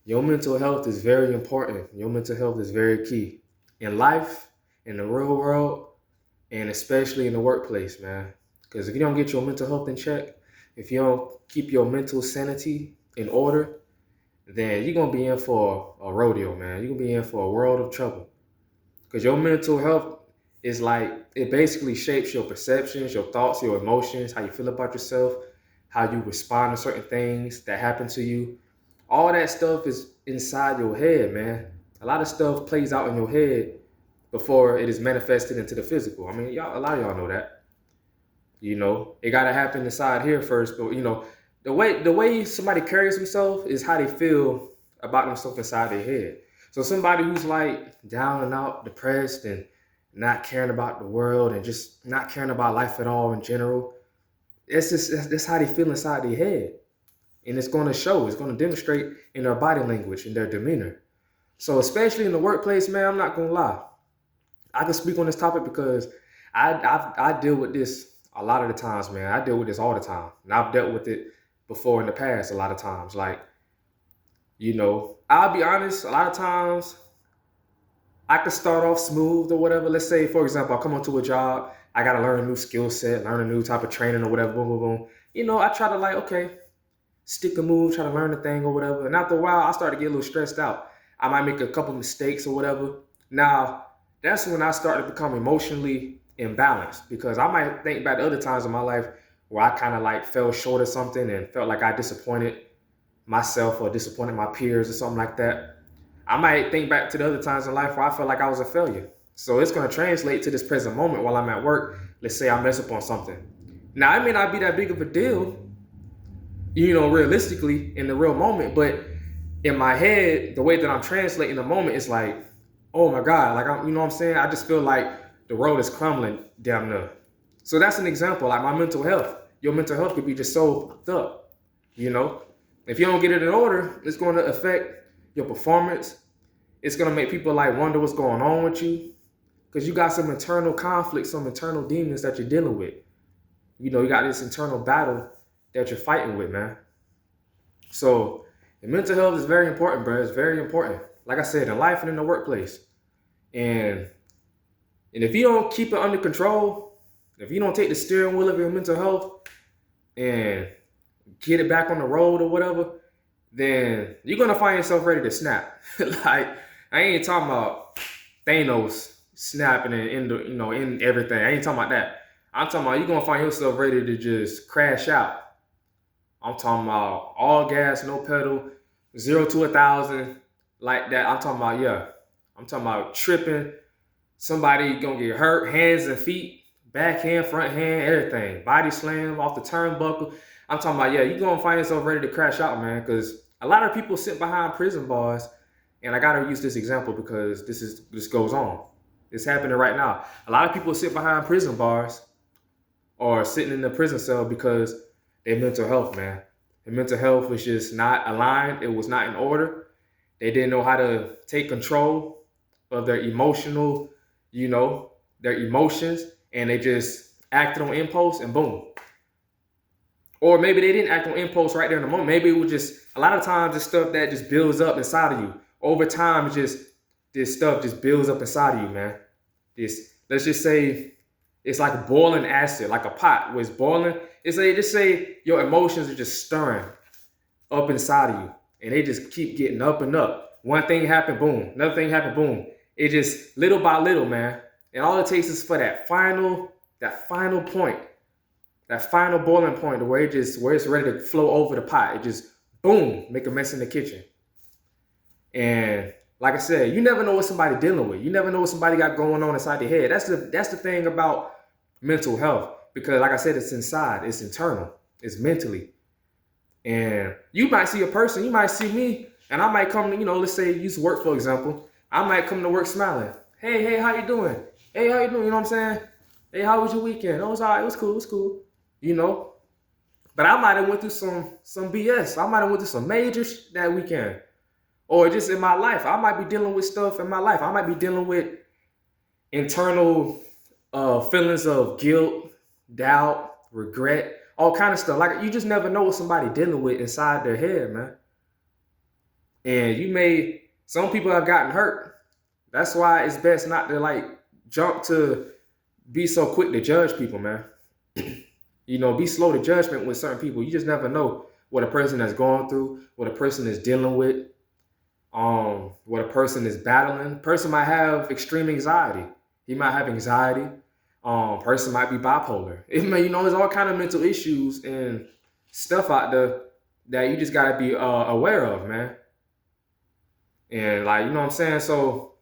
Your mental health is very important. Your mental health is very key in life, in the real world, and especially in the workplace, man. Because if you don't get your mental health in check, if you don't keep your mental sanity in order, then you're gonna be in for a rodeo, man. You're gonna be in for a world of trouble. Because your mental health is like it basically shapes your perceptions, your thoughts, your emotions, how you feel about yourself, how you respond to certain things that happen to you. All that stuff is inside your head, man. A lot of stuff plays out in your head before it is manifested into the physical. I mean, y'all, a lot of y'all know that. It gotta happen inside here first, but the way somebody carries themselves is how they feel about themselves inside their head. So somebody who's like down and out, depressed, and not caring about the world and just not caring about life at all in general, it's just that's how they feel inside their head, and it's going to show. It's going to demonstrate in their body language and their demeanor. So especially in the workplace, man, I'm not gonna lie. I can speak on this topic because I deal with this a lot of the times, man. I deal with this all the time, and I've dealt with it before in the past a lot of times. Like, I'll be honest. A lot of times, I could start off smooth or whatever. Let's say, for example, I come onto a job, I gotta learn a new skill set, learn a new type of training or whatever. Boom, boom, boom. I try to like, okay, stick a move, try to learn the thing or whatever. And after a while, I start to get a little stressed out. I might make a couple mistakes or whatever. Now, that's when I start to become emotionally imbalanced because I might think back to other times in my life where I kind of like fell short of something and felt like I disappointed myself or disappointed my peers or something like that. I might think back to the other times in life where I felt like I was a failure. So it's going to translate to this present moment while I'm at work. Let's say I mess up on something. Now, it may not be that big of a deal, realistically in the real moment. But in my head, the way that I'm translating the moment is like, oh my God, like you know what I'm saying? I just feel like the road is crumbling down there. So that's an example, like my mental health. Your mental health could be just so fucked up, you know? If you don't get it in order, it's going to affect your performance. It's going to make people like wonder what's going on with you because you got some internal conflicts, some internal demons that you're dealing with. You got this internal battle that you're fighting with, man. So the mental health is very important, bro. It's very important. Like I said, in life and in the workplace. And if you don't keep it under control, if you don't take the steering wheel of your mental health and get it back on the road or whatever, then you're gonna find yourself ready to snap. Like I ain't talking about Thanos snapping in everything. I ain't talking about that. I'm talking about you're gonna find yourself ready to just crash out. I'm talking about all gas, no pedal, 0 to 1,000, like that. I'm talking about, yeah. I'm talking about tripping. Somebody gonna get hurt, hands and feet, backhand, front hand, everything. Body slam off the turnbuckle. I'm talking about, yeah, you're gonna find yourself ready to crash out, man. Because a lot of people sit behind prison bars, and I gotta use this example because this goes on. It's happening right now. A lot of people sit behind prison bars or sitting in the prison cell because their mental health, man. Their mental health was just not aligned. It was not in order. They didn't know how to take control of their their emotions, and they just acted on impulse and boom. Or maybe they didn't act on impulse right there in the moment. Maybe it was just a lot of times it's stuff that just builds up inside of you. Over time, it's just this stuff just builds up inside of you, man. Let's just say it's like a boiling acid, like a pot where it's boiling. Just say your emotions are just stirring up inside of you, and they just keep getting up and up. One thing happened, boom. Another thing happened, boom. It just little by little, man. And all it takes is for that final point, that final boiling point, where it's ready to flow over the pot. It just boom, make a mess in the kitchen. And like I said, you never know what somebody dealing with. You never know what somebody got going on inside their head. That's the thing about mental health, because like I said, it's inside, it's internal, it's mentally. And you might see a person, you might see me, and I might come, let's say use work for example. I might come to work smiling. Hey, how you doing? Hey, how you doing? You know what I'm saying? Hey, how was your weekend? Oh, it was all right. It was cool. You know. But I might have went through some BS. I might have went through some majors that weekend. Or just in my life. I might be dealing with stuff in my life. I might be dealing with internal feelings of guilt, doubt, regret, all kind of stuff. Like you just never know what somebody dealing with inside their head, man. And some people have gotten hurt. That's why it's best not to like jump to be so quick to judge people, man. Be slow to judgment with certain people. You just never know what a person has gone through, what a person is dealing with, what a person is battling. Person might have extreme anxiety. He might have anxiety. Person might be bipolar. There's all kind of mental issues and stuff out there that you just gotta be aware of, man. And like, you know what I'm saying? So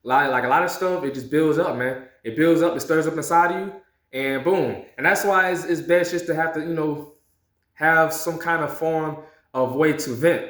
like a lot of stuff, it just builds up, man. It builds up, it stirs up inside of you, and boom. And that's why it's best just to have to, have some kind of form of way to vent.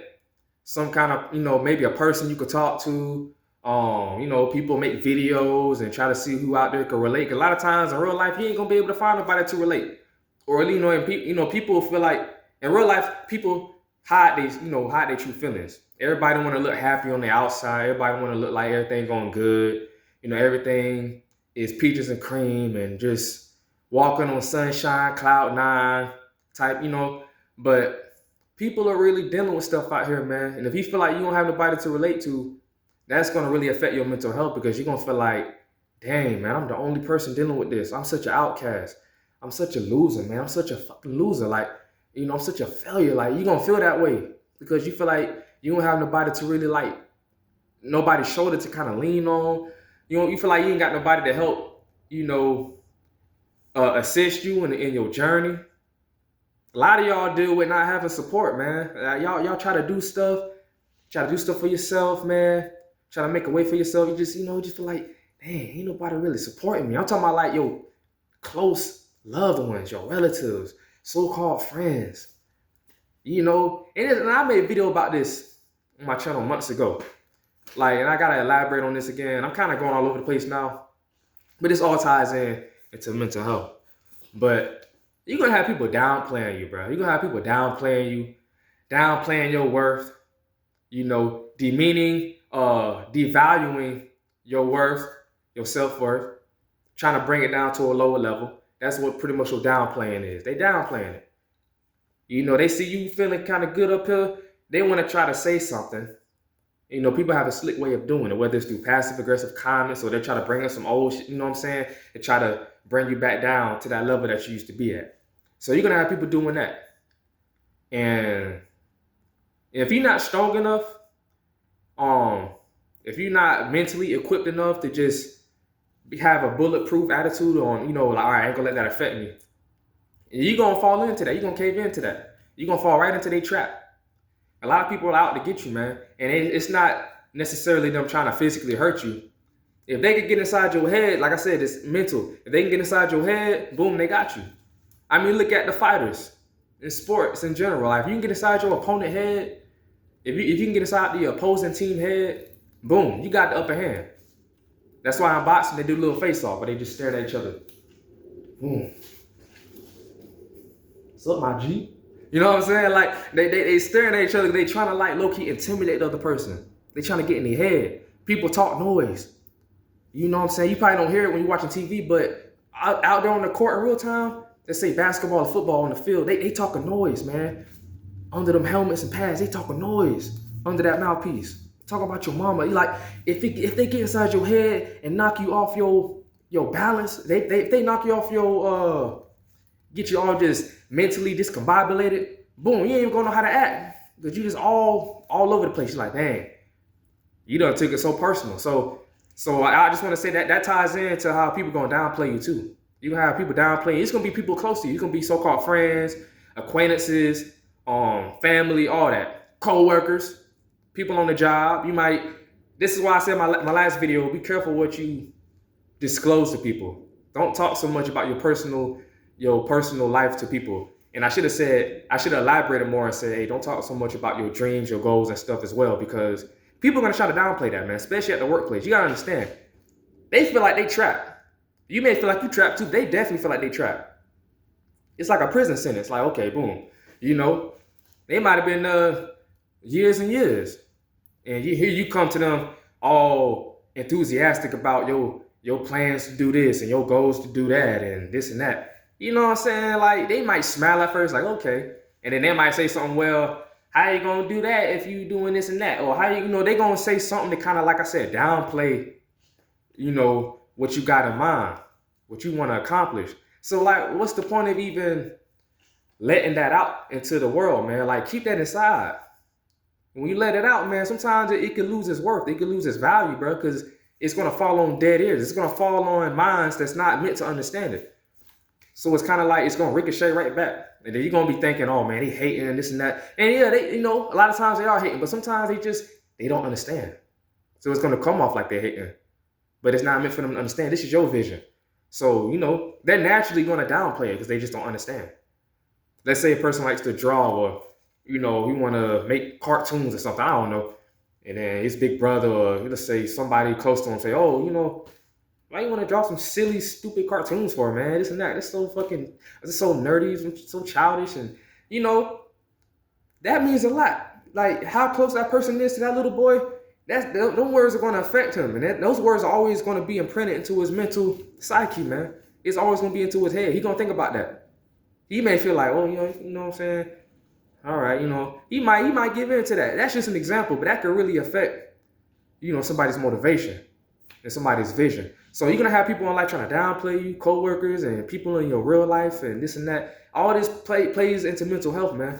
Some kind of, maybe a person you could talk to. People make videos and try to see who out there can relate. 'Cause a lot of times in real life, you ain't gonna be able to find nobody to relate. Or people feel like in real life, people hide their true feelings. Everybody want to look happy on the outside. Everybody want to look like everything going good. Everything is peaches and cream and just walking on sunshine, cloud nine type. But people are really dealing with stuff out here, man. And if you feel like you don't have nobody to relate to, that's going to really affect your mental health, because you're going to feel like, dang, man, I'm the only person dealing with this. I'm such an outcast. I'm such a loser, man. I'm such a fucking loser. Like, I'm such a failure. Like, you're going to feel that way because you feel like you don't have nobody to really like, nobody's shoulder to kind of lean on. You feel like you ain't got nobody to help, assist you in your journey. A lot of y'all deal with not having support, man. Y'all try to do stuff for yourself, man. Try to make a way for yourself. You just, just feel like, dang, ain't nobody really supporting me. I'm talking about like your close loved ones, your relatives, so-called friends. And I made a video about this on my channel months ago. Like, and I gotta elaborate on this again. I'm kind of going all over the place now, but this all ties into mental health. But you're gonna have people downplaying you, bro. You're gonna have people downplaying you, downplaying your worth, demeaning, devaluing your worth, your self-worth, trying to bring it down to a lower level. That's what pretty much your downplaying is. They downplaying it. They see you feeling kind of good up here. They want to try to say something. People have a slick way of doing it, whether it's through passive-aggressive comments or they try to bring up some old shit, you know what I'm saying? They try to bring you back down to that level that you used to be at. So you're going to have people doing that. And if you're not strong enough, if you're not mentally equipped enough to just have a bulletproof attitude on, like, all right, I ain't gonna let that affect me. You're gonna fall into that. You're gonna cave into that. You're gonna fall right into their trap. A lot of people are out to get you, man. And it's not necessarily them trying to physically hurt you. If they could get inside your head, like I said, it's mental. If they can get inside your head, boom, they got you. I mean, look at the fighters in sports in general. Like, if you can get inside your opponent head, if you can get inside the opposing team head, boom, you got the upper hand. That's why in boxing, they do a little face-off, but they just stare at each other. Boom. What's up, my G? You know what I'm saying? Like, they staring at each other. They trying to, like, low-key intimidate the other person. They trying to get in their head. People talk noise. You know what I'm saying? You probably don't hear it when you're watching TV, but out there on the court in real time, let's say basketball or football on the field, they talking noise, man. Under them helmets and pads, they talking noise under that mouthpiece. Talking about your mama. You like, if they get inside your head and knock you off your balance, they knock you off your get you all just mentally discombobulated, boom, you ain't even gonna know how to act. Because you just all over the place. You're like, dang, you done took it so personal. So I just want to say that ties into how people gonna downplay you too. You gonna have people downplay you. It's gonna be people close to you. It's gonna be so-called friends, acquaintances, family, all that. Co-workers, people on the job. This is why I said in my last video, be careful what you disclose to people. Don't talk so much about your personal life to people. And I should have elaborated more and said, hey, don't talk so much about your dreams, your goals and stuff as well, because people are going to try to downplay that, man, especially at the workplace. You got to understand. They feel like they trapped. You may feel like you trapped too. They definitely feel like they trapped. It's like a prison sentence. Like, okay, boom. They might have been years and years. And here you come to them all enthusiastic about your plans to do this and your goals to do that and this and that. You know what I'm saying? Like, they might smile at first, like, okay. And then they might say something, well, How you gonna do that if you doing this and that? Or how you know they gonna say something to kind of, like I said, downplay, what you got in mind, what you want to accomplish. So like, what's the point of even letting that out into the world, man? Like, keep that inside. When you let it out, man, sometimes it could lose its worth. It could lose its value, bro, because it's gonna fall on dead ears. It's gonna fall on minds that's not meant to understand it. So it's kind of like it's gonna ricochet right back, and then you're gonna be thinking, "Oh man, they hating and this and that." And yeah, they, a lot of times they are hating, but sometimes they don't understand. So it's gonna come off like they're hating, but it's not meant for them to understand. This is your vision, so they're naturally gonna downplay it because they just don't understand. Let's say a person likes to draw, or he want to make cartoons or something. I don't know, and then his big brother, or let's say somebody close to him, say, "Oh, why you want to draw some silly, stupid cartoons for, man? This and that. That's so nerdy, it's so childish." And, that means a lot. Like, how close that person is to that little boy, those words are going to affect him. And those words are always going to be imprinted into his mental psyche, man. It's always going to be into his head. He's going to think about that. He may feel like, oh, you know what I'm saying? All right, he might give in to that. That's just an example, but that could really affect, somebody's motivation and somebody's vision. So you're gonna have people in life trying to downplay you, coworkers and people in your real life and this and that. All this plays into mental health, man.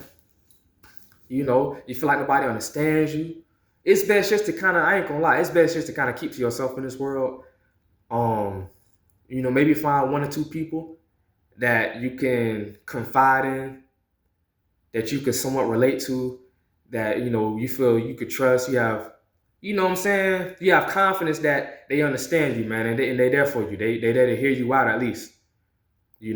You feel like nobody understands you. It's best just to I ain't gonna lie, it's best just to keep to yourself in this world. Maybe find one or two people that you can confide in, that you can somewhat relate to, that you feel you could trust. You have, what I'm saying? You have confidence that they understand you, man, and they're there for you. They there to hear you out at least. They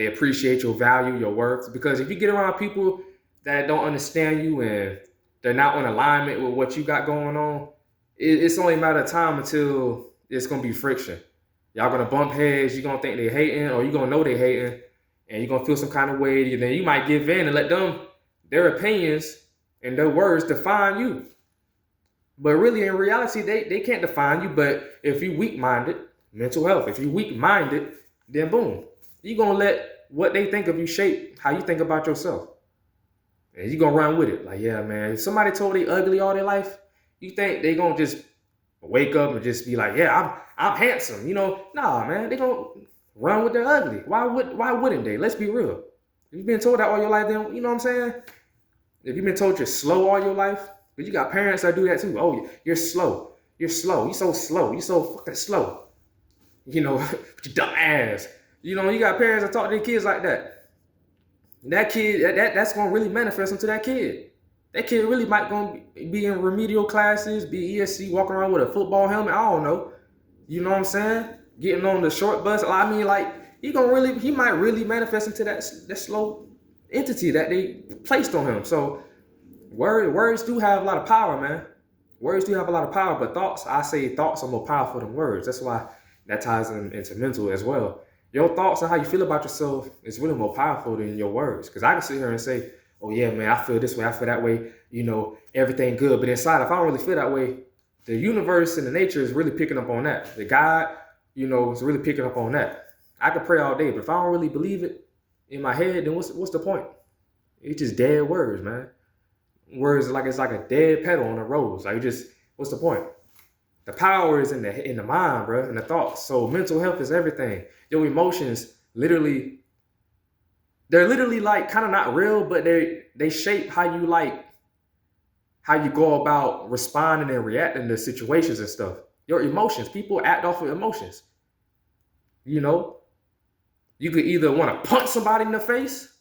appreciate your value, your worth. Because if you get around people that don't understand you and they're not in alignment with what you got going on, it's only a matter of time until it's gonna be friction. Y'all gonna bump heads. You're gonna think they hating, or you're gonna know they hating, and you're gonna feel some kind of way. And then you might give in and let their opinions and their words define you. But really, in reality, they can't define you. But if you weak-minded, mental health, if you weak-minded, then boom, you're going to let what they think of you shape how you think about yourself. And you're going to run with it. Like, yeah, man, if somebody told they ugly all their life, you think they going to just wake up and just be like, yeah, I'm handsome. Nah, man, they going to run with their ugly. Why wouldn't they? Let's be real. If you've been told that all your life, then, you know what I'm saying? If you've been told you're slow all your life, but you got parents that do that too. Oh, you're slow. You're slow. You're so slow. You're so fucking slow. You dumb ass. You got parents that talk to their kids like that. And that kid, that's going to really manifest into that kid. That kid really might going to be in remedial classes, be ESC, walking around with a football helmet. I don't know. You know what I'm saying? Getting on the short bus. I mean, like, he might really manifest into that slow entity that they placed on him. So words do have a lot of power, man. Words do have a lot of power, but thoughts are more powerful than words. That's why that ties into mental as well. Your thoughts and how you feel about yourself is really more powerful than your words. Because I can sit here and say, oh yeah, man, I feel this way, I feel that way, everything good. But inside, if I don't really feel that way, the universe and the nature is really picking up on that. The God, is really picking up on that. I can pray all day, but if I don't really believe it in my head, then what's the point? It's just dead words, man. Words it's like a dead pedal on a rose. Like, what's the point? The power is in the mind, bro, and the thoughts. So mental health is everything. Your emotions they're literally like kind of not real, but they shape how you go about responding and reacting to situations and stuff. Your emotions, people act off of emotions. You could either want to punch somebody in the face,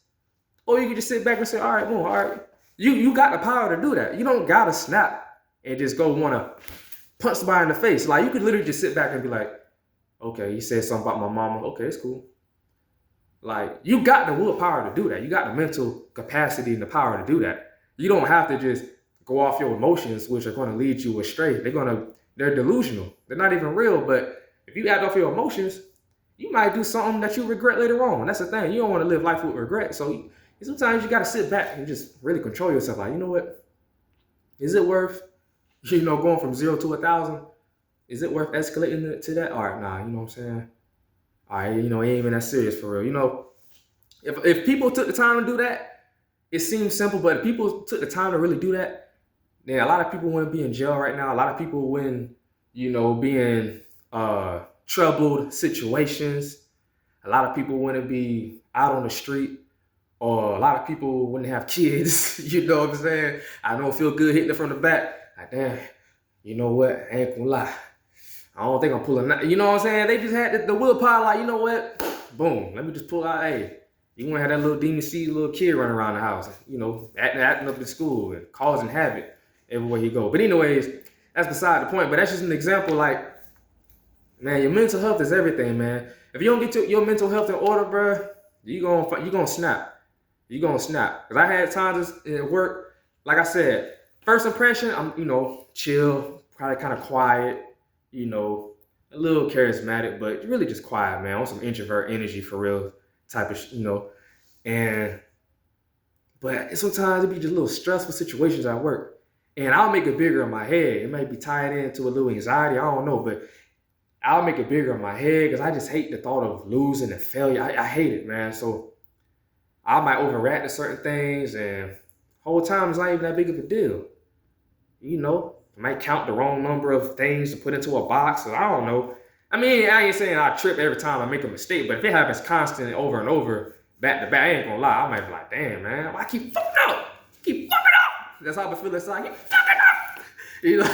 or you could just sit back and say, all right, boom, all right. You got the power to do that. You don't gotta snap and just go want to punch somebody in the face. Like, you could literally just sit back and be like, okay, you said something about my mama. Okay, it's cool. Like, you got the willpower to do that. You got the mental capacity and the power to do that. You don't have to just go off your emotions, which are going to lead you astray. They're delusional. They're not even real. But if you act off your emotions, you might do something that you regret later on. That's the thing. You don't want to live life with regret. So sometimes you got to sit back and just really control yourself. Like, you know what? Is it worth, going from 0 to 1,000? Is it worth escalating to that? All right, nah, you know what I'm saying? All right, it ain't even that serious for real. If people took the time to do that, It seems simple, but if people took the time to really do that, then a lot of people wouldn't be in jail right now. A lot of people wouldn't, be in troubled situations. A lot of people wouldn't be out on the street, or a lot of people wouldn't have kids. You know what I'm saying? I know it feel good hitting it from the back. Like, damn, you know what? I ain't gonna lie. I don't think I'm pulling that. You know what I'm saying? They just had the willpower, like, you know what? Boom, let me just pull out. Hey, you want to have that little demon seed little kid running around the house, acting up at school and causing havoc everywhere he go. But anyways, that's beside the point. But that's just an example. Like, man, your mental health is everything, man. If you don't get your mental health in order, bro, you gonna snap. You gonna snap. Cause I had times at work, like I said, first impression, I'm chill, probably kind of quiet, a little charismatic, but really just quiet, man. On some introvert energy for real type of. And but sometimes it be just little stressful situations at work, and I'll make it bigger in my head. It might be tied into a little anxiety, I don't know, but I'll make it bigger in my head because I just hate the thought of losing and failure. I hate it, man. So I might overreact to certain things, and whole time it's not even that big of a deal. I might count the wrong number of things to put into a box, or I don't know. I mean, I ain't saying I trip every time I make a mistake, but if it happens constantly over and over, back to back, I ain't gonna lie, I might be like, damn, man, why I keep fucking up? Keep fucking up. That's how I feel inside. I keep fucking up.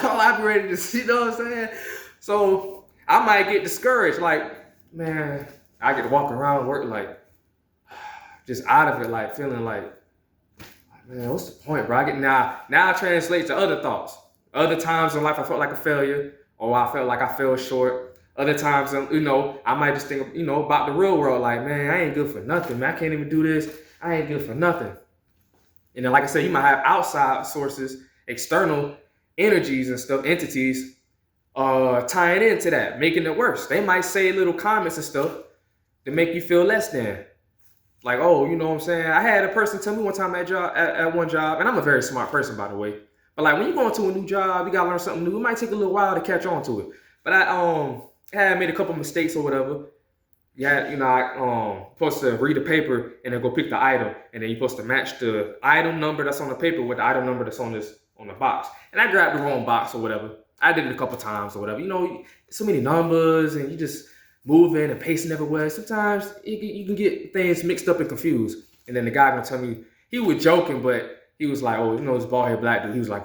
I be ready to, what I'm saying? So I might get discouraged, like, man, I get to walk around work like, just out of it, like feeling like, man, what's the point, bro? Now I translate to other thoughts. Other times in life I felt like a failure, or I felt like I fell short. Other times, I might just think, about the real world, like, man, I ain't good for nothing, man. I can't even do this. I ain't good for nothing. And then, like I said, you might have outside sources, external energies and stuff, entities, tying into that, making it worse. They might say little comments and stuff to make you feel less than. Like, oh, you know what I'm saying? I had a person tell me one time at one job, and I'm a very smart person, by the way. But like when you go into a new job, you gotta learn something new. It might take a little while to catch on to it. But I had made a couple mistakes or whatever. I supposed to read the paper and then go pick the item, and then you're supposed to match the item number that's on the paper with the item number that's on the box. And I grabbed the wrong box or whatever. I did it a couple times or whatever. So many numbers, and you just moving and pacing everywhere. Sometimes you can get things mixed up and confused. And then the guy gonna tell me, he was joking, but he was like, oh, this bald head black dude. He was like,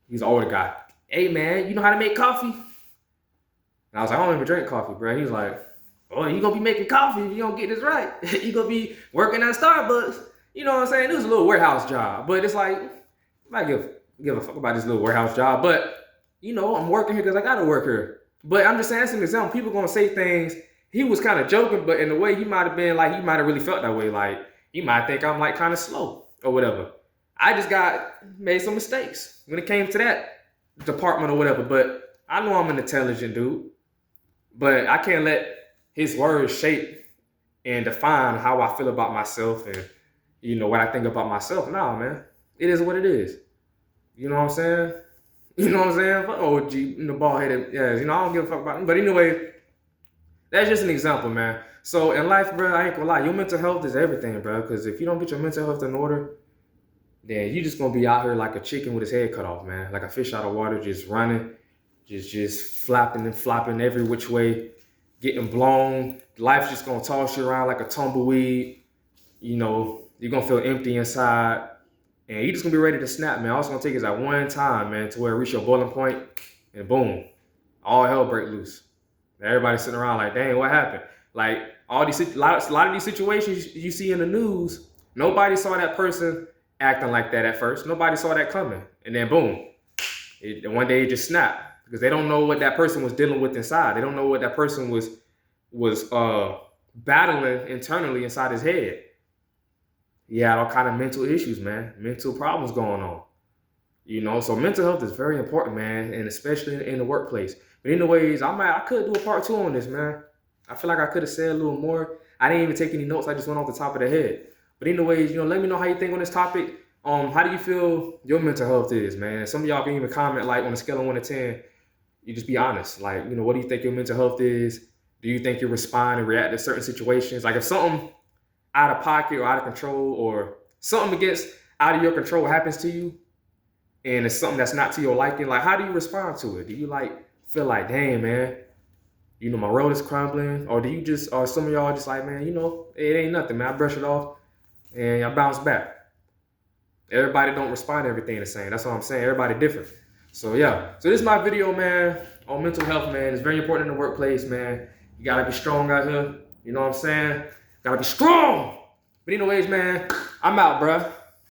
he's an older guy. Hey man, you know how to make coffee? And I was like, I don't even drink coffee, bro. He was like, oh, you gonna be making coffee if you don't get this right. You gonna be working at Starbucks. You know what I'm saying? It was a little warehouse job, but it's like, I give a fuck about this little warehouse job, but I'm working here because I gotta work here. But I'm just saying, that's an example. People gonna say things. He was kind of joking, but in a way, he might have been like, he might have really felt that way. Like, he might think I'm like kind of slow or whatever. I just made some mistakes when it came to that department or whatever. But I know I'm an intelligent dude. But I can't let his words shape and define how I feel about myself and, what I think about myself. Nah, man. It is what it is. You know what I'm saying? You know what I'm saying? OG, bald headed. Yeah, I don't give a fuck about him. But anyway, that's just an example, man. So in life, bro, I ain't gonna lie. Your mental health is everything, bro. Because if you don't get your mental health in order, then you just gonna be out here like a chicken with his head cut off, man. Like a fish out of water, just running, just flapping and flopping every which way, getting blown. Life's just gonna toss you around like a tumbleweed. You're gonna feel empty inside. And you just gonna be ready to snap, man. All it's gonna take is that one time, man, to where it reach your boiling point, and boom, all hell break loose. Everybody's sitting around like, dang, what happened? Like a lot of these situations you see in the news, nobody saw that person acting like that at first. Nobody saw that coming, and then boom, one day it just snapped because they don't know what that person was dealing with inside. They don't know what that person was battling internally inside his head. He had all kind of mental issues, man. Mental problems going on. So mental health is very important, man, and especially in the workplace. But anyways, I could do a part 2 on this, man. I feel like I could have said a little more. I didn't even take any notes. I just went off the top of the head. But anyways, let me know how you think on this topic. How do you feel your mental health is, man? Some of y'all can even comment, like, on a scale of 1 to 10, you just be honest. Like, what do you think your mental health is? Do you think you respond and react to certain situations? Like, if something out of pocket or out of control or something gets out of your control happens to you, and it's something that's not to your liking, like how do you respond to it? Do you like feel like, dang man, you know, my road is crumbling? Or do you just, or some of y'all just like, man, you know, it ain't nothing, man. I brush it off and I bounce back. Everybody don't respond to everything the same. That's what I'm saying. Everybody different. So yeah. So this is my video, man, on mental health, man. It's very important in the workplace, man. You gotta be strong out here. You know what I'm saying? Gotta be strong. But anyways, man, I'm out, bruh.